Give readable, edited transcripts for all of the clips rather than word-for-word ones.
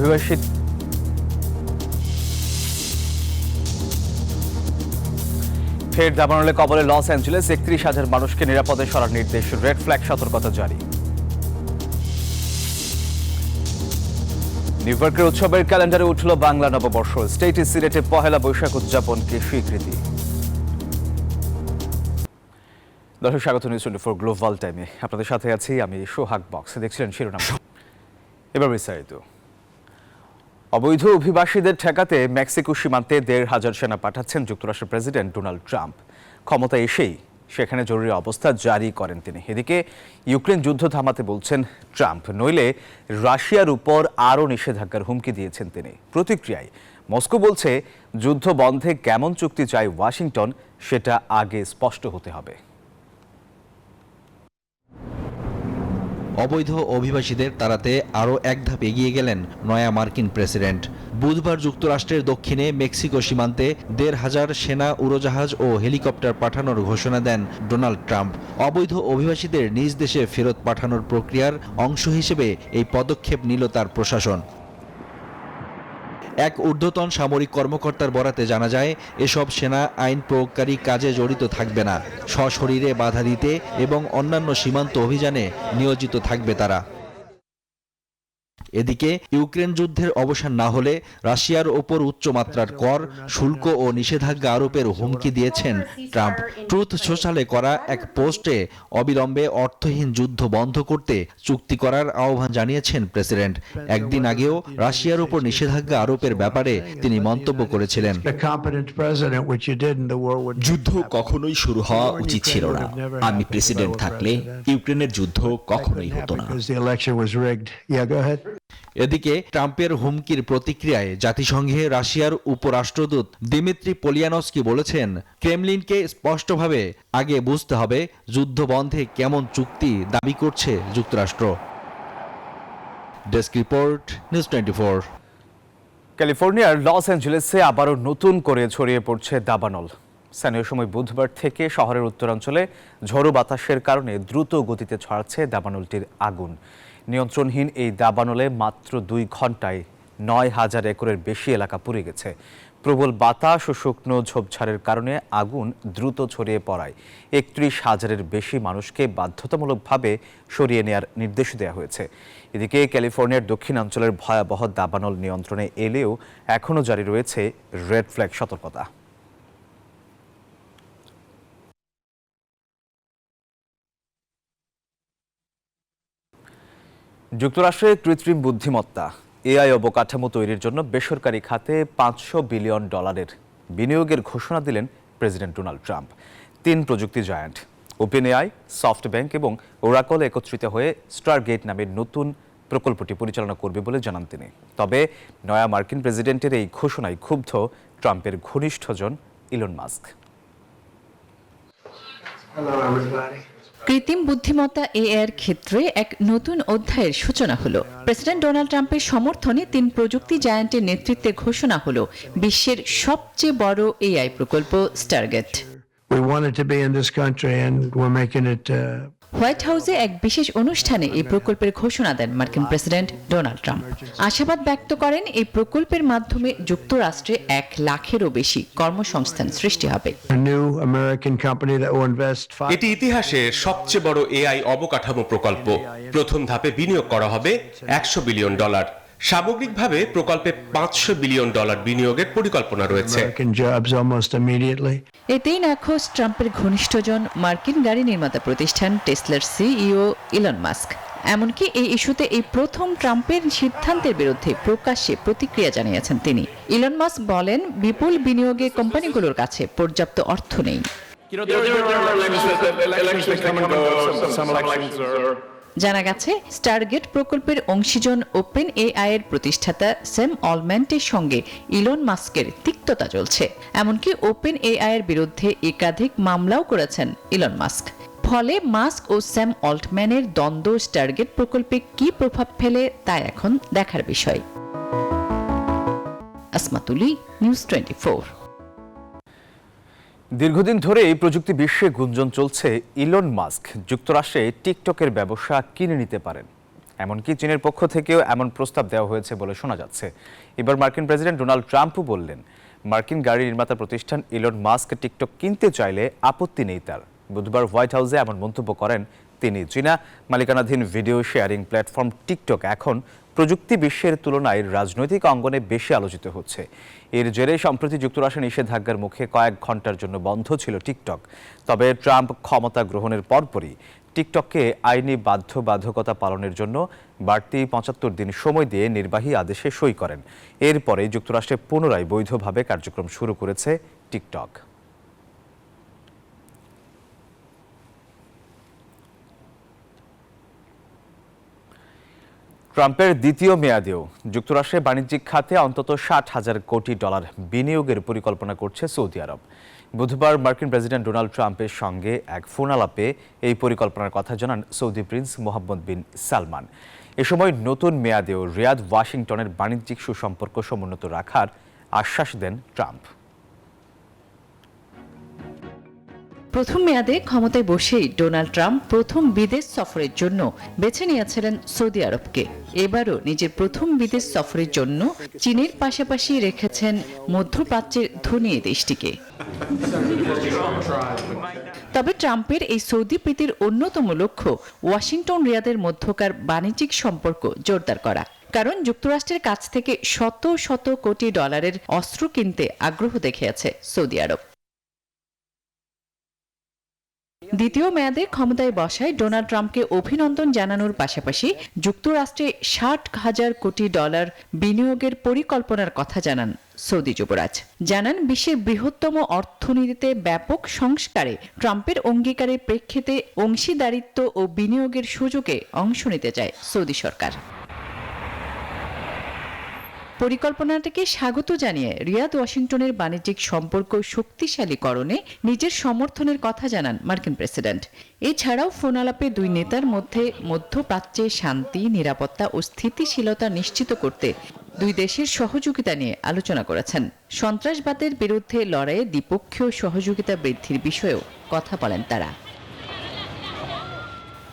অভিবাসী ফের দাবানলে কবলে লস অ্যাঞ্জেলেস, ৩১,০০০ মানুষকে নিরাপদে সরার নির্দেশ, রেড ফ্ল্যাগ সতর্কতা জারি। নিউ ইয়র্কের উৎসবের ক্যালেন্ডারে উঠল বাংলা নববর্ষ, স্টেট সিলেটে পহেলা বৈশাখ উদযাপনকে স্বীকৃতি। দর্শক স্বাগত নিউজ 24 গ্লোবাল টাইমে, আপনাদের সাথে আছি আমি সোহাগ বক্স। দেখছিলেন শিরোনাম, এবার বিস্তারিত। অবৈধ অভিবাসীদের ঠেকাতে মেক্সিকো সীমান্তে ১৫০০ সেনা পাঠাচ্ছেন যুক্তরাষ্ট্রের প্রেসিডেন্ট ডোনাল্ড ট্রাম্প। ক্ষমতায় এসেই সেখানে জরুরি অবস্থা জারি করেন তিনি। এদিকে ইউক্রেন যুদ্ধ থামাতে বলছেন ট্রাম্প, নইলে রাশিয়ার উপর আরও নিষেধাজ্ঞার হুমকি দিয়েছেন তিনি। প্রতিক্রিয়ায় মস্কো বলছে, যুদ্ধ বন্ধে কেমন চুক্তি চায় ওয়াশিংটন সেটা আগে স্পষ্ট হতে হবে। অবৈধ অভিবাসীদের তাড়াতে আরও এক ধাপ এগিয়ে গেলেন নয়া মার্কিন প্রেসিডেন্ট। বুধবার যুক্তরাষ্ট্রের দক্ষিণে মেক্সিকো সীমান্তে ১৫০০ সেনা, উড়োজাহাজ ও হেলিকপ্টার পাঠানোর ঘোষণা দেন ডোনাল্ড ট্রাম্প। অবৈধ অভিবাসীদের নিজ দেশে ফেরত পাঠানোর প্রক্রিয়ার অংশ হিসেবে এই পদক্ষেপ নিল তার প্রশাসন। এক ঊর্ধ্বতন সামরিক কর্মকর্তার বরাতে জানা যায়, এসব সেনা আইন প্রয়োগকারী কাজে জড়িত থাকবে না, সশরীরে বাধা দিতে এবং অন্যান্য সীমান্ত অভিযানে নিয়োজিত থাকবে তারা। এদিকে ইউক্রেন যুদ্ধের অবসান না হলে রাশিয়ার ওপর উচ্চমাত্রার কর, শুল্ক ও নিষেধাজ্ঞা আরোপের হুমকি দিয়েছেন ট্রাম্প। ট্রুথ সোশ্যালে করা এক পোস্টে অবিলম্বে অর্থহীন যুদ্ধ বন্ধ করতে চুক্তি করার আহ্বান জানিয়েছেন প্রেসিডেন্ট। একদিন আগেও রাশিয়ার উপর নিষেধাজ্ঞা আরোপের ব্যাপারে তিনি মন্তব্য করেছিলেন, যুদ্ধ কখনোই শুরু হওয়া উচিত ছিল না। আমি প্রেসিডেন্ট থাকলে ইউক্রেনের যুদ্ধ কখনোই হতো না। এদিকে ট্রাম্পের হুমকির প্রতিক্রিয়ায় জাতিসংঘে রাশিয়ার উপরাষ্ট্রদূত দিমিত্রি পোলিয়ানস্কি বলেছেন, ক্রেমলিনকে স্পষ্টভাবে আগে বুঝতে হবে যুদ্ধ বন্ধে কেমন চুক্তি দাবি করছে যুক্তরাষ্ট্র। Desk report, news 24। ক্যালিফোর্নিয়ার লস অ্যাঞ্জেলেসে আবারও নতুন করে ছড়িয়ে পড়ছে দাবানল। স্থানীয় সময় বুধবার থেকে শহরের উত্তরাঞ্চলে ঝোড়ো বাতাসের কারণে দ্রুত গতিতে ছড়াচ্ছে দাবানলটির আগুন। নিয়ন্ত্রণহীন এই দাবানলে মাত্র ২ ঘন্টায় ৯,০০০ একরের বেশি এলাকা পুড়ে গেছে। প্রবল বাতাস ও শুকনো ঝোপঝাড়ের কারণে আগুন দ্রুত ছড়িয়ে পড়ায় ৩১,০০০-এর বেশি মানুষকে বাধ্যতামূলকভাবে সরিয়ে নেওয়ার নির্দেশ দেওয়া হয়েছে। এদিকে ক্যালিফোর্নিয়ার দক্ষিণাঞ্চলের ভয়াবহ দাবানল নিয়ন্ত্রণে এলেও এখনও জারি রয়েছে রেড ফ্ল্যাগ সতর্কতা। যুক্তরাষ্ট্রে কৃত্রিম বুদ্ধিমত্তা এআই অবকাঠামো তৈরির জন্য বেসরকারি খাতে $৫০০ বিলিয়ন বিনিয়োগের ঘোষণা দিলেন প্রেসিডেন্ট ডোনাল্ড ট্রাম্প। ৩ প্রযুক্তি জায়ান্ট ওপেন এআই, সফটব্যাংক এবং ওরাকল একত্রিত হয়ে স্টারগেট নামের নতুন প্রকল্পটি পরিচালনা করবে বলে জানান তিনি। তবে নয়া মার্কিন প্রেসিডেন্টের এই ঘোষণায় ক্ষুব্ধ ট্রাম্পের ঘনিষ্ঠজন ইলন মাস্ক। কৃত্রিম বুদ্ধিমত্তা এআইয়ের ক্ষেত্রে এক নতুন অধ্যায়ের সূচনা হলো। প্রেসিডেন্ট ডোনাল্ড ট্রাম্পের সমর্থনে 3 প্রযুক্তি জায়ান্টের নেতৃত্বে ঘোষণা হলো বিশ্বের সবচেয়ে বড় এআই প্রকল্প স্টারগেট। হোয়াইট হাউসে এক বিশেষ অনুষ্ঠানে এই প্রকল্পের ঘোষণা দেন মার্কিন প্রেসিডেন্ট ডোনাল্ড ট্রাম্প। আশাবাদ ব্যক্ত করেন, এই প্রকল্পের মাধ্যমে যুক্তরাষ্ট্রে 1 লাখেরও বেশি কর্মসংস্থান সৃষ্টি হবে। এটি ইতিহাসের সবচেয়ে বড় এআই অবকাঠামো প্রকল্প। প্রথম ধাপে বিনিয়োগ করা হবে $100 বিলিয়ন। সামগ্রিকভাবে প্রকল্পে $500 বিলিয়ন বিনিয়োগের পরিকল্পনা রয়েছে। এতেই নাখোশ ট্রাম্পের ঘনিষ্ঠজন মার্কিন গাড়ি নির্মাতা প্রতিষ্ঠান টেসলার সিইও ইলন মাস্ক। এমনকি এই ইস্যুতে এই প্রথম ট্রাম্পের সিদ্ধান্তের বিরুদ্ধে প্রকাশ্যে প্রতিক্রিয়া জানিয়েছেন তিনি। ইলন মাস্ক বলেন, বিপুল বিনিয়োগে কোম্পানিগুলোর কাছে পর্যাপ্ত অর্থ নেই। জানা গেছে, স্টারগেট প্রকল্পের অংশীজন ওপেন এআই এর প্রতিষ্ঠাতা স্যাম অলম্যানের সঙ্গে ইলন মাস্কের তিক্ততা চলছে। এমনকি ওপেন এআই এর বিরুদ্ধে একাধিক মামলাও করেছেন ইলন মাস্ক। ফলে মাস্ক ও স্যাম অলটম্যানের দ্বন্দ্ব স্টারগেট প্রকল্পে কী প্রভাব ফেলে তা এখন দেখার বিষয়। আসমাতুলি, নিউজ 24। দীর্ঘদিন ধরে এই প্রযুক্তি বিশ্বে গুঞ্জন চলছে ইলন মাস্ক যুক্তরাষ্ট্রে টিকটকের ব্যবসা কিনে নিতে পারেন। এমনকি চীনের পক্ষ থেকেও এমন প্রস্তাব দেওয়া হয়েছে বলে শোনা যাচ্ছে। এবার মার্কিন প্রেসিডেন্ট ডোনাল্ড ট্রাম্পও বললেন, মার্কিন গাড়ি নির্মাতা প্রতিষ্ঠান ইলন মাস্ক টিকটক কিনতে চাইলে আপত্তি নেই তার। বুধবার হোয়াইট হাউসে এমন মন্তব্য করেন তিনি। চীনা মালিকানাধীন ভিডিও শেয়ারিং প্ল্যাটফর্ম টিকটক এখন প্রযুক্তি বিশ্বের তুলনায় রাজনৈতিক অঙ্গনে বেশি আলোচিত হচ্ছে। এর জেরে সম্প্রতি যুক্তরাষ্ট্রের নিষেধাজ্ঞার মুখে কয়েক ঘন্টার জন্য বন্ধ ছিল টিকটক। তবে ট্রাম্প ক্ষমতা গ্রহণের পরপরই টিকটককে আইনি বাধ্যবাধকতা পালনের জন্য বাড়তি ৭৫ দিন সময় দিয়ে নির্বাহী আদেশে সই করেন। এরপরে যুক্তরাষ্ট্রে পুনরায় বৈধভাবে কার্যক্রম শুরু করেছে টিকটক। ট্রাম্পের দ্বিতীয় মেয়াদেও যুক্তরাষ্ট্রে বাণিজ্যিক খাতে অন্তত $৬০,০০০ কোটি বিনিয়োগের পরিকল্পনা করছে সৌদি আরব। বুধবার মার্কিন প্রেসিডেন্ট ডোনাল্ড ট্রাম্পের সঙ্গে এক ফোন আলাপে এই পরিকল্পনার কথা জানান সৌদি প্রিন্স মোহাম্মদ বিন সালমান। এ সময় নতুন মেয়াদেও রিয়াদ ওয়াশিংটনের বাণিজ্যিক সুসম্পর্ক সমুন্নত রাখার আশ্বাস দেন ট্রাম্প। প্রথম মেয়াদে ক্ষমতায় বসেই ডোনাল্ড ট্রাম্প প্রথম বিদেশ সফরের জন্য বেছে নিয়েছিলেন সৌদি আরবকে। এবারও নিজের প্রথম বিদেশ সফরের জন্য চীনের পাশাপাশি রেখেছেন মধ্যপ্রাচ্যের ধনী দেশটিকে। তবে ট্রাম্পের এই সৌদি প্রীতির অন্যতম লক্ষ্য ওয়াশিংটন রিয়াদের মধ্যকার বাণিজ্যিক সম্পর্ক জোরদার করা। কারণ যুক্তরাষ্ট্রের কাছ থেকে শত শত কোটি ডলারের অস্ত্র কিনতে আগ্রহ দেখিয়েছে সৌদি আরব। দ্বিতীয় মেয়াদে ক্ষমতায় বসায় ডোনাল্ড ট্রাম্পকে অভিনন্দন জানানোর পাশাপাশি যুক্তরাষ্ট্রে $৬০,০০০ কোটি বিনিয়োগের পরিকল্পনার কথা জানান সৌদি যুবরাজ। জানান বিশ্বের বৃহত্তম অর্থনীতিতে ব্যাপক সংস্কারে ট্রাম্পের অঙ্গীকারের প্রেক্ষিতে অংশীদারিত্ব ও বিনিয়োগের সুযোগে অংশ নিতে চায় সৌদি সরকার। পরিকল্পনাটাকে স্বাগত জানিয়ে রিয়াদ ওয়াশিংটনের বাণিজ্যিক সম্পর্ক শক্তিশালীকরণে নিজের সমর্থনের কথা জানান মার্কিন প্রেসিডেন্ট। এছাড়াও ফোন আলাপে দুই নেতার মধ্যে মধ্যপ্রাচ্যে শান্তি, নিরাপত্তা ও স্থিতিশীলতা নিশ্চিত করতে দুই দেশের সহযোগিতা নিয়ে আলোচনা করেছেন। সন্ত্রাসবাদের বিরুদ্ধে লড়াইয়ে দ্বিপক্ষীয় সহযোগিতা বৃদ্ধির বিষয়েও কথা বলেন তারা।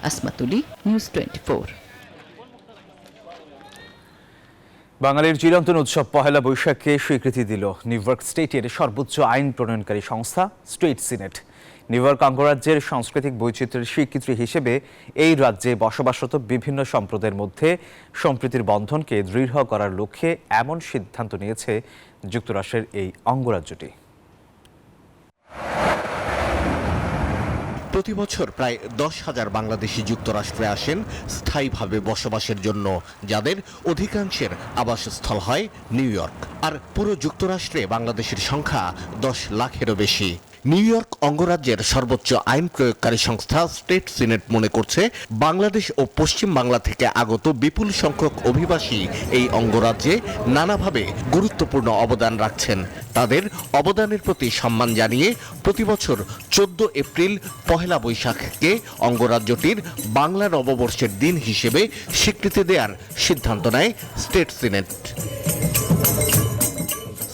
আসমা তুলি, নিউজ 24। বাঙালির চিরন্তন উৎসব পহেলা বৈশাখকে স্বীকৃতি দিল নিউ ইয়র্ক স্টেটের সর্বোচ্চ আইন প্রণয়নকারী সংস্থা স্টেট সিনেট। নিউ ইয়র্ক অঙ্গরাজ্যের সাংস্কৃতিক বৈচিত্র্যের স্বীকৃতি হিসেবে এই রাজ্যে বসবাসরত বিভিন্ন সম্প্রদায়ের মধ্যে সম্প্রীতির বন্ধনকে দৃঢ় করার লক্ষ্যে এমন সিদ্ধান্ত নিয়েছে যুক্তরাষ্ট্রের এই অঙ্গরাজ্যটি। প্রতি বছর প্রায় 10,000 বাংলাদেশি যুক্তরাষ্ট্রে আসেন স্থায়ীভাবে বসবাসের জন্য, যাদের অধিকাংশের আবাসস্থল হয় নিউ ইয়র্ক। আর পুরো যুক্তরাষ্ট্রে বাংলাদেশের সংখ্যা 10 লাখেরও বেশি। নিউ ইয়র্ক অঙ্গরাজ্যের সর্বোচ্চ আইন প্রয়োগকারী সংস্থা স্টেট সিনেট মনে করছে, বাংলাদেশ ও পশ্চিম বাংলা থেকে আগত বিপুল সংখ্যক অভিবাসী এই অঙ্গরাজ্যে নানাভাবে গুরুত্বপূর্ণ অবদান রাখছেন। তাদের অবদানের প্রতি সম্মান জানিয়ে প্রতি বছর 14 এপ্রিল পহেলা বৈশাখকে অঙ্গরাজ্যটির বাংলা নববর্ষের দিন হিসেবে স্বীকৃতি দেওয়ার সিদ্ধান্ত নেয় স্টেট সিনেট।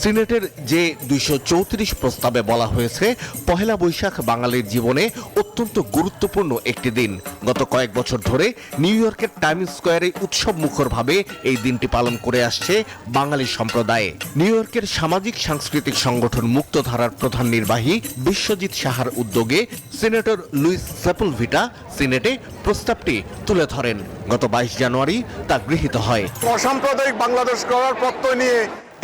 সিনেটের যে 234 প্রস্তাবে বলা হয়েছে, পহেলা বৈশাখ বাঙালির জীবনে অত্যন্ত গুরুত্বপূর্ণ একটি দিন। গত কয়েক বছর ধরে নিউ ইয়র্কের টাইমস স্কোয়ারে উৎসব মুখরভাবে এই দিনটি পালন করে আসছে বাঙালি সম্প্রদায়। নিউ ইয়র্কের সামাজিক সাংস্কৃতিক সংগঠন মুক্তধারার প্রধান নির্বাহী বিশ্বজিৎ সাহার উদ্যোগে সিনেটর লুইস সেপুলভিটা সিনেটে প্রস্তাবটি তুলে ধরেন। গত 22 জানুয়ারি তা গৃহীত হয়। অসাম্প্রদায়িক বাংলাদেশ গড়ার প্রত্যয় নিয়ে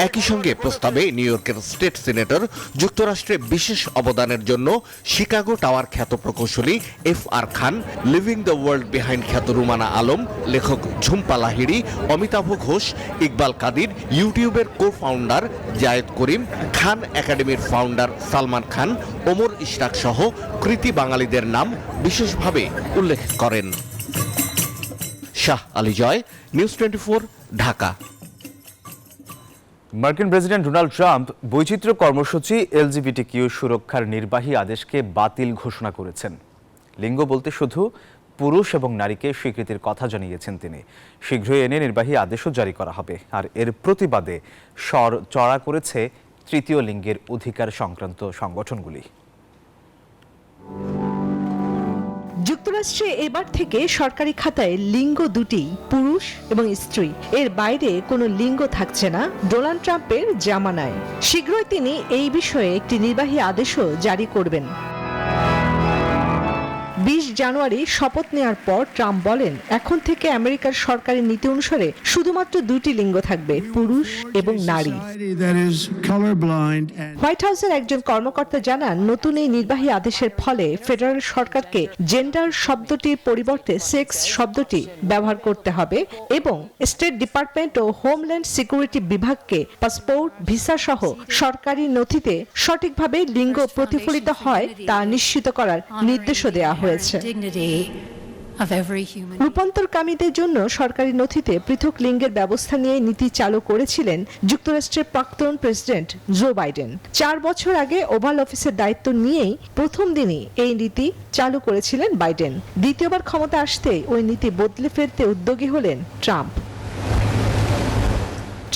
একই সঙ্গে প্রস্তাবে নিউ ইয়র্কের স্টেট সিনেটর যুক্তরাষ্ট্রে বিশেষ অবদানের জন্য শিকাগো টাওয়ার খ্যাত প্রকৌশলী FR Khan, living the world behind খ্যাত রুমানা আলম, লেখক ঝুম্পা লাহিড়ী, অমিতাভ ঘোষ, ইকবাল কাদির, ইউটিউবের কো ফাউন্ডার জায়েদ করিম, খান একাডেমির ফাউন্ডার সালমান খান, ওমর ইশরাক সহ কৃতি বাঙালিদের নাম বিশেষভাবে উল্লেখ করেন। শাহ আলী জয়, নিউজ 24, ঢাকা। মার্কিন প্রেসিডেন্ট ডোনাল্ড ট্রাম্প বৈচিত্র্য কর্মসূচি LGBTQ সুরক্ষার নির্বাহী আদেশকে বাতিল ঘোষণা করেছেন। লিঙ্গ বলতে শুধু পুরুষ এবং নারীকে স্বীকৃতির কথা জানিয়েছেন তিনি। শীঘ্রই এনে নির্বাহী আদেশও জারি করা হবে। আর এর প্রতিবাদে স্বর চড়া করেছে তৃতীয় লিঙ্গের অধিকার সংক্রান্ত সংগঠনগুলি। যুক্তরাষ্ট্র যুক্তরাষ্ট্রে এবার থেকে সরকারি খাতায় লিঙ্গ দুটি, পুরুষ এবং স্ত্রী। এর বাইরে কোনো লিঙ্গ থাকছে না ডোনাল্ড ট্রাম্পের জামানায়। শীঘ্রই তিনি এই বিষয়ে একটি নির্বাহী আদেশও জারি করবেন। 20 জানুয়ারি শপথ নেওয়ার পর ট্রাম্প বলেন, এখন থেকে আমেরিকার সরকারি নীতি অনুসারে শুধুমাত্র দুটি লিঙ্গ থাকবে, পুরুষ এবং নারী। হোয়াইট হাউসের একজন কর্মকর্তা জানান, নতুন এই নির্বাহী আদেশের ফলে ফেডারেল সরকারকে জেন্ডার শব্দটির পরিবর্তে সেক্স শব্দটি ব্যবহার করতে হবে এবং স্টেট ডিপার্টমেন্ট ও হোমল্যান্ড সিকিউরিটি বিভাগকে পাসপোর্ট, ভিসা সহ সরকারি নথিতে সঠিকভাবে লিঙ্গ প্রতিফলিত হয় তা নিশ্চিত করার নির্দেশও দেওয়া হয়েছে। রূপান্তরকামীদের জন্য সরকারি নথিতে পৃথক লিঙ্গের ব্যবস্থা নিয়ে নীতি চালু করেছিলেন যুক্তরাষ্ট্রের প্রাক্তন প্রেসিডেন্ট জো বাইডেন। 4 বছর আগে ওভাল অফিসের দায়িত্ব নিয়েই প্রথম দিনই এই নীতি চালু করেছিলেন বাইডেন। দ্বিতীয়বার ক্ষমতা আসতেই ওই নীতি বদলে ফেলতে উদ্যোগী হলেন ট্রাম্প।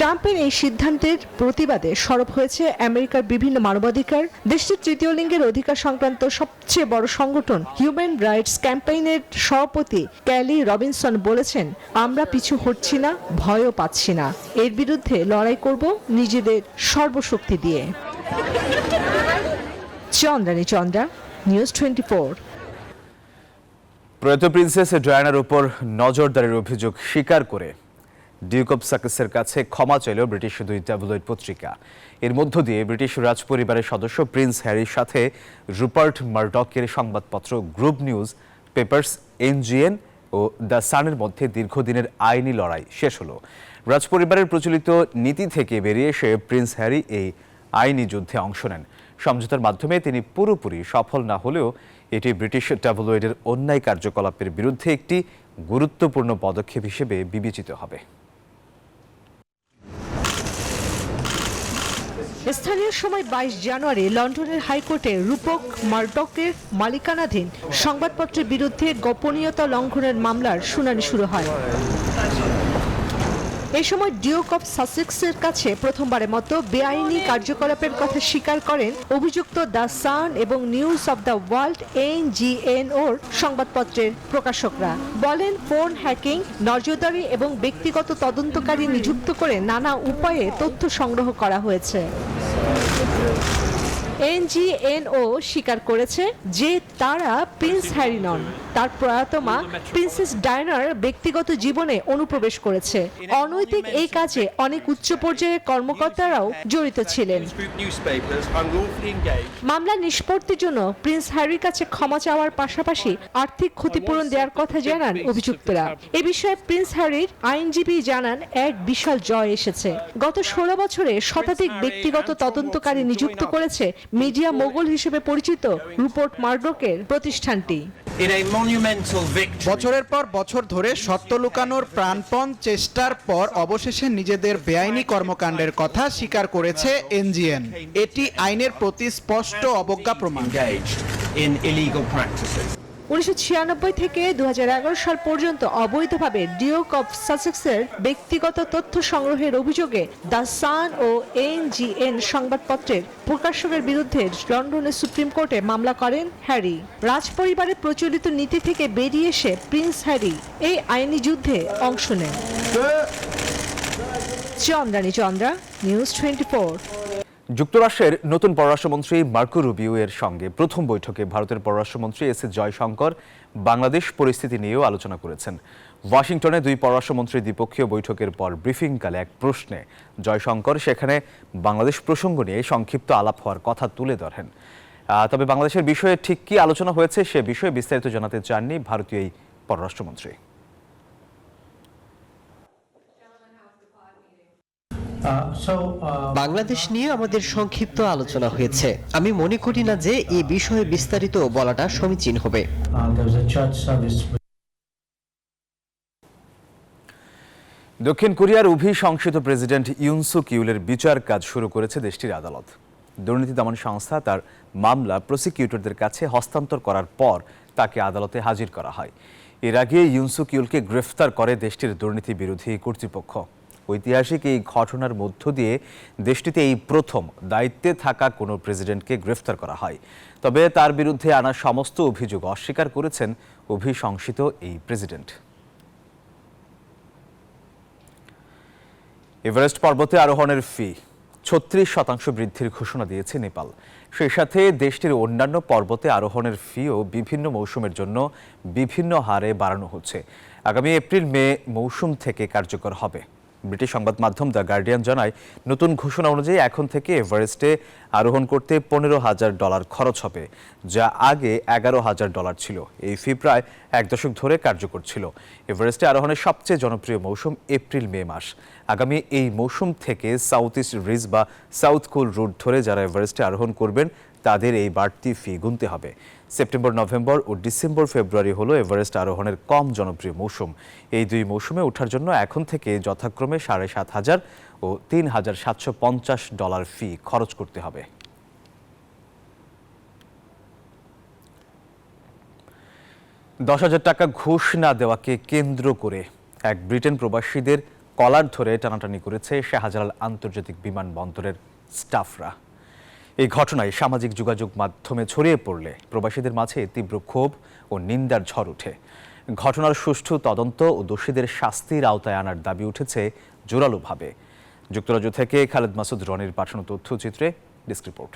ট্রাম্পের এই সিদ্ধান্তের প্রতিবাদে সরব হয়েছে আমেরিকার বিভিন্ন মানবাধিকার। দেশটির তৃতীয় লিঙ্গের অধিকার সংক্রান্ত সবচেয়ে বড় সংগঠন হিউম্যান রাইটস ক্যাম্পেইনের সভাপতি ক্যালি রবিনসন বলেছেন, আমরা পিছু হটছি না, ভয়ও পাচ্ছি না। এর বিরুদ্ধে লড়াই করব নিজেদের সর্বশক্তি দিয়ে। চন্দ্রানী চন্দ্রা, নিউজ 24। প্রয়াত প্রিন্সেস ডায়ানার উপর নজরদারির অভিযোগ স্বীকার করে ডিউক অব সাসেক্সের কাছে ক্ষমা চাইল ব্রিটিশ 2 ট্যাবলয়েড পত্রিকা। এর মধ্য দিয়ে ব্রিটিশ রাজপরিবারের সদস্য প্রিন্স হ্যারির সাথে রুপার্ট মারডকের সংবাদপত্র গ্রুপ নিউজ পেপারস এনজিএন ও দ্য সানের মধ্যে দীর্ঘদিনের আইনি লড়াই শেষ হলো। রাজপরিবারের প্রচলিত নীতি থেকে বেরিয়ে এসে প্রিন্স হ্যারি এই আইনি যুদ্ধে অংশ নেন। সমঝোতার মাধ্যমে তিনি পুরোপুরি সফল না হলেও এটি ব্রিটিশ ট্যাবলয়েডের অন্যায় কার্যকলাপের বিরুদ্ধে একটি গুরুত্বপূর্ণ পদক্ষেপ হিসেবে বিবেচিত হবে। স্থানীয় সময় 22 জানুয়ারি লন্ডনের হাইকোর্টে রুপক মারডকের মালিকানাধীন সংবাদপত্রের বিরুদ্ধে গোপনীয়তা লঙ্ঘনের মামলার শুনানি শুরু হয়। এই সময় ডিউক অব সাসেক্সের কাছে প্রথমবারের মতো বেআইনি কার্যকলাপের কথা স্বীকার করেন অভিযুক্ত দ্য সান এবং নিউজ অব দ্য ওয়ার্ল্ড NGNOর সংবাদপত্রের প্রকাশকরা। বলেন, ফোন হ্যাকিং, নজরদারি এবং ব্যক্তিগত তদন্তকারী নিযুক্ত করে নানা উপায়ে তথ্য সংগ্রহ করা হয়েছে। NGNO স্বীকার করেছে যে তারা প্রিন্স হ্যারি নন, তার প্রয়াত মা প্রিন্সেস ডায়ানার ব্যক্তিগত জীবনে অনুপ্রবেশ করেছে। অনৈতিক এই কাজে অনেক উচ্চ পর্যায়ের কর্মকর্তারাও জড়িত ছিলেন। মামলা নিষ্পত্তির জন্য প্রিন্স হ্যারির কাছে ক্ষমা চাওয়ার পাশাপাশি আর্থিক ক্ষতিপূরণ দেওয়ার কথা জানান অভিযুক্তরা। এ বিষয়ে প্রিন্স হ্যারির আইনজীবী জানান, এক বিশাল জয় এসেছে। গত 16 বছরে শতাধিক ব্যক্তিগত তদন্তকারী নিযুক্ত করেছে মিডিয়া মোগল হিসেবে পরিচিত রুপার্ট মারডকের প্রতিষ্ঠানটি। বছরের পর বছর ধরে সত্য লুকানোর প্রাণপণ চেষ্টার পর অবশেষে নিজেদের বেআইনি কর্মকাণ্ডের কথা স্বীকার করেছে NGN। এটি আইনের প্রতি স্পষ্ট অবজ্ঞা প্রমাণ। 1996 থেকে 2011 সাল পর্যন্ত অবৈধভাবে ডিউক অব সাসেক্সের ব্যক্তিগত তথ্য সংগ্রহের অভিযোগে দ্য সান ও NGN সংবাদপত্রের প্রকাশকের বিরুদ্ধে লন্ডনের সুপ্রিম কোর্টে মামলা করেন হ্যারি। রাজপরিবারের প্রচলিত নীতি থেকে বেরিয়ে এসে প্রিন্স হ্যারি এই আইনি যুদ্ধে অংশ নেন। চন্দ্রানী চন্দ্রা, নিউজ 24। যুক্তরাষ্ট্রের নতুন পররাষ্ট্রমন্ত্রী মার্কো রুবিও এর সঙ্গে প্রথম বৈঠকে ভারতের পররাষ্ট্রমন্ত্রী এস জয়শঙ্কর বাংলাদেশ পরিস্থিতি নিয়েও আলোচনা করেছেন। ওয়াশিংটনে 2 পররাষ্ট্রমন্ত্রীর দ্বিপক্ষীয় বৈঠকের পর ব্রিফিংকালে এক প্রশ্নে জয়শঙ্কর সেখানে বাংলাদেশ প্রসঙ্গ নিয়ে সংক্ষিপ্ত আলাপ হওয়ার কথা তুলে ধরেন। তবে বাংলাদেশের বিষয়ে ঠিক কী আলোচনা হয়েছে সে বিষয়ে বিস্তারিত জানাতে চাননি ভারতীয় এই পররাষ্ট্রমন্ত্রী। বাংলাদেশ নিয়ে আমাদের সংক্ষিপ্ত আলোচনা হয়েছে। আমি মনে করি না যে এই বিষয়ে বিস্তারিত বলাটা সমীচীন হবে। দক্ষিণ কোরিয়ার অভিশংসিত প্রেসিডেন্ট ইউন সুক ইউলের বিচার কাজ শুরু করেছে দেশটির আদালত। দুর্নীতি দমন সংস্থা তার মামলা প্রসিকিউটরদের কাছে হস্তান্তর করার পর তাকে আদালতে হাজির করা হয়। এর আগে ইউন সুক ইউলকে গ্রেফতার করে দেশটির দুর্নীতি বিরোধী কর্তৃপক্ষ। ঐতিহাসিক এই ঘটনার মধ্য দিয়ে দেশটিতে এই প্রথম দায়িত্বে থাকা কোনো প্রেসিডেন্টকে গ্রেফতার করা হয়। তবে তার বিরুদ্ধে আনা সমস্ত অভিযোগ অস্বীকার করেছেন অভিশংসিত এই প্রেসিডেন্ট। এভারেস্ট পর্বতে আরোহণের ফি 36% বৃদ্ধির ঘোষণা দিয়েছে নেপাল। সেই সাথে দেশটির অন্যান্য পর্বতে আরোহণের ফিও বিভিন্ন মৌসুমের জন্য বিভিন্ন হারে বাড়ানো হচ্ছে। আগামী এপ্রিল-মে মৌসুম থেকে কার্যকর হবে। ব্রিটিশ সংবাদ মাধ্যম দ্য গার্ডিয়ান জানায়, নতুন ঘোষণা অনুযায়ী এখন থেকে এভারেস্টে আরোহণ করতে $15,000 খরচ হবে, যা আগে $11,000 ছিল। এই ফি প্রায় 1 দশক ধরে কার্যকর ছিল। এভারেস্টে আরোহণের সবচেয়ে জনপ্রিয় মৌসুম এপ্রিল-মে মাস। আগামী এই মৌসুম থেকে সাউথ ইস্ট রিজ বা সাউথ কোল রুট ধরে যারা এভারেস্টে আরোহণ করবেন তাদের এই বাড়তি ফি গুনতে হবে। সেপ্টেম্বর, নভেম্বর ও ডিসেম্বর, ফেব্রুয়ারি হলো এভারেস্ট আরোহণের কম জনপ্রিয় মৌসুম। এই দুই মৌসুমে ওঠার জন্য এখন থেকে যথাক্রমে $7,500 ও $3,750 ফি খরচ করতে হবে। $10,000 ঘুষ না দেওয়াকে কেন্দ্র করে এক ব্রিটেন প্রবাসীদের কলার ধরে টানাটানি করেছে শাহজালাল আন্তর্জাতিক বিমানবন্দরের স্টাফরা। এই ঘটনায় সামাজিক যোগাযোগ মাধ্যমে ছড়িয়ে পড়লে প্রবাসীদের মাঝে তীব্র ক্ষোভ ও নিন্দার ঝড় ওঠে। ঘটনার সুষ্ঠু তদন্ত ও দোষীদের শাস্তির আওতায় আনার দাবি উঠেছে জোরালোভাবে। যুক্তরাজ্য থেকে খালেদ মাসুদ রনির পাঠানো তথ্যচিত্রে ডেস্ক রিপোর্ট।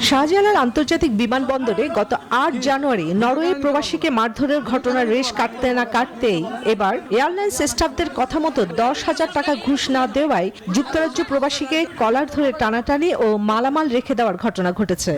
শাহজালাল আন্তর্জাতিক বিমানবন্দরে গত 8 জানুয়ারি নরওয়ে প্রবাসীকে মারধরের ঘটনার রেশ কাটতে না কাটতেই এবার এয়ারলাইন্স স্টাফদের কথা মতো $10,000 ঘুষ না দেওয়ায় যুক্তরাজ্য প্রবাসীকে কলার ধরে টানাটানি ও মালামাল রেখে দেওয়ার ঘটনা ঘটেছে।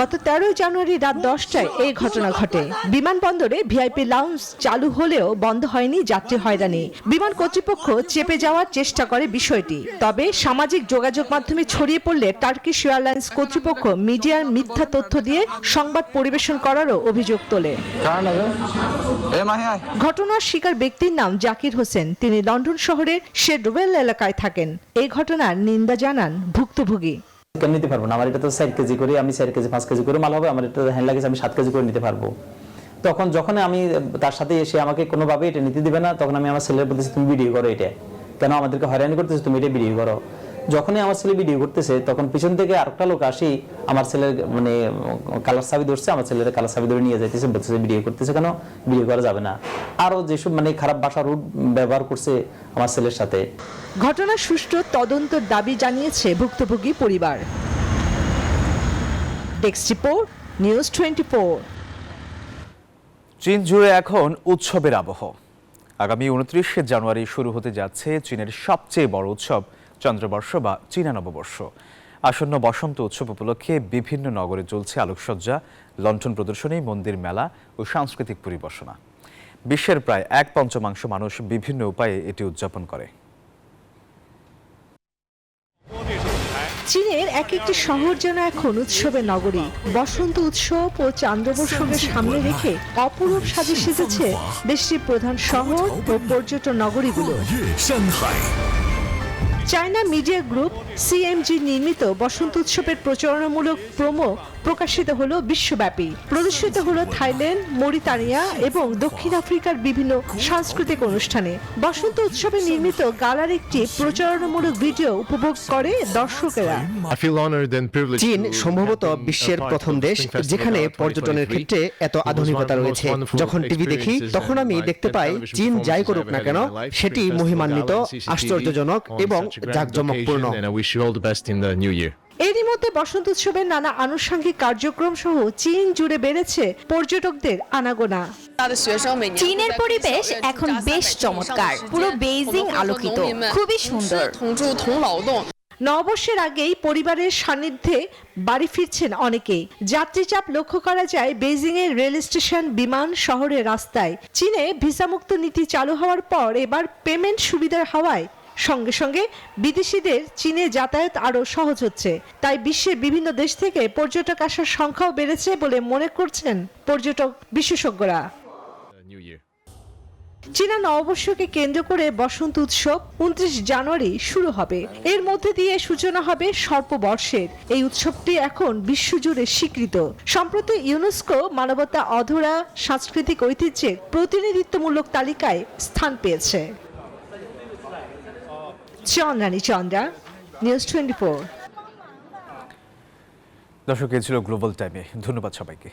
গত 13 জানুয়ারি রাত 10টায় এই ঘটনা ঘটে। বিমানবন্দরে ভিআইপি লাউঞ্জ চালু হলেও বন্ধ হয়নি যাত্রী হয়রানি। বিমান কর্তৃপক্ষ চেপে যাওয়ার চেষ্টা করে বিষয়টি। তবে সামাজিক যোগাযোগ মাধ্যমে ছড়িয়ে পড়লে টার্কিশ এয়ারলাইন্স কর্তৃপক্ষ মিডিয়ার মিথ্যা তথ্য দিয়ে সংবাদ পরিবেশন করারও অভিযোগ তোলে। ঘটনার শিকার ব্যক্তির নাম জাকির হোসেন। তিনি লন্ডন শহরের শেডওয়েল এলাকায় থাকেন। এই ঘটনার নিন্দা জানান ভুক্তভোগী। নিতে পারবো না, আমার এটা তো 4 কেজি করে, আমি 4 কেজি 5 কেজি করে মাল হবে, আমার এটা হ্যান্ড লাগেজ আমি 7 কেজি করে নিতে পারবো। তখন যখন আমি তার সাথে এসে আমাকে কোনোভাবে এটা নিতে দিবে না, তখন আমি আমার ছেলের বলতেছি তুমি ভিডিও করো, এটা কেন আমাদেরকে হয়রানি করতেছে, তুমি এটা ভিডিও করো। যখনই আমার ছেলে ভিডিও করতেছে তখন পিছন থেকে আরেকটা লোক আসি আমার ছেলের মানে কালার চাবি ধরছে, আমার ছেলের কালার চাবি ধরে নিয়ে যাইতেছে, বলতেছে ভিডিও করতেছে কেন, ভিডিও করা যাবে না। আরো যেসব মানে খারাপ ভাষা রুট ব্যবহার করছে আমার ছেলের সাথে। ঘটনার সুষ্ঠু তদন্তের দাবি জানিয়েছে ভুক্তভোগী পরিবার। Desk report, news 24। চীন জুড়ে এখন উৎসবের আবহ। আগামী 29 জানুয়ারি শুরু হতে যাচ্ছে চীনের সবচেয়ে বড় উৎসব চন্দ্রবর্ষ বা চীনা নববর্ষ। আসন্ন বসন্ত উৎসব উপলক্ষে বিভিন্ন নগরে চলছে আলোকসজ্জা, লণ্ঠন প্রদর্শনী, মন্দির মেলা ও সাংস্কৃতিক পরিবেশনা। বিশ্বের প্রায় 1/5 মানুষ বিভিন্ন উপায়ে এটি উদযাপন করে। চীনের এক একটি শহর যেন এখন উৎসবের নগরী। বসন্ত উৎসব ও চন্দ্রবর্ষকে সামনে রেখে অপরূপ সাজে সেজেছে দেশটির প্রধান শহর ও পর্যটন নগরীগুলো। চায়না মিডিয়া গ্রুপ সিএমজি নির্মিত বসন্ত উৎসবের প্রচারণামূলক প্রোমো প্রকাশিত হলো বিশ্বব্যাপী। প্রদর্শিত হলো থাইল্যান্ড, মরিতানিয়া এবং দক্ষিণ আফ্রিকার বিভিন্ন সাংস্কৃতিক অনুষ্ঠানে। বসন্ত উৎসবে নির্মিত গালার একটি প্রচারণামূলক ভিডিও উপভোগ করে দর্শকেরা। চীন সম্ভবত বিশ্বের প্রথম দেশ যেখানে পর্যটনের ক্ষেত্রে এত আধুনিকতা রয়েছে। যখন টিভি দেখি তখন আমি দেখতে পাই চীন যাই করুক না কেন সেটি মহিমান্বিত, আশ্চর্যজনক এবং জাঁকজমকপূর্ণ। এরই মধ্যে বসন্ত উৎসবের নানা আনুষঙ্গিক কার্যক্রম সহ চীন জুড়ে বেড়েছে পর্যটকদের আনাগোনা। চীনের পরিবেশ এখন বেশ চমৎকার, পুরো বেইজিং আলোকিত, খুবই সুন্দর। নববর্ষের আগেই পরিবারের সান্নিধ্যে বাড়ি ফিরছেন অনেকেই। যাত্রীচাপ লক্ষ্য করা যায় বেইজিং এর রেল স্টেশন, বিমান, শহরের রাস্তায়। চীনে ভিসামুক্ত নীতি চালু হওয়ার পর এবার পেমেন্ট সুবিধার হওয়ায় সঙ্গে সঙ্গে বিদেশিদের চীনে যাতায়াত আরও সহজ হচ্ছে। তাই বিশ্বের বিভিন্ন দেশ থেকে পর্যটক আসার সংখ্যাও বেড়েছে বলে মনে করছেন পর্যটক বিশেষজ্ঞরা। চীনা নববর্ষকে কেন্দ্র করে বসন্ত উৎসব 29 জানুয়ারি শুরু হবে। এর মধ্যে দিয়ে সূচনা হবে সর্পবর্ষের। এই উৎসবটি এখন বিশ্বজুড়ে স্বীকৃত। সম্প্রতি ইউনেস্কো মানবতা অধরা সাংস্কৃতিক ঐতিহ্যের প্রতিনিধিত্বমূলক তালিকায় স্থান পেয়েছে। চন্দ্রানী চন্দ্রা, নিউজ 24। দর্শক, এই ছিল গ্লোবাল টাইমে। ধন্যবাদ সবাইকে।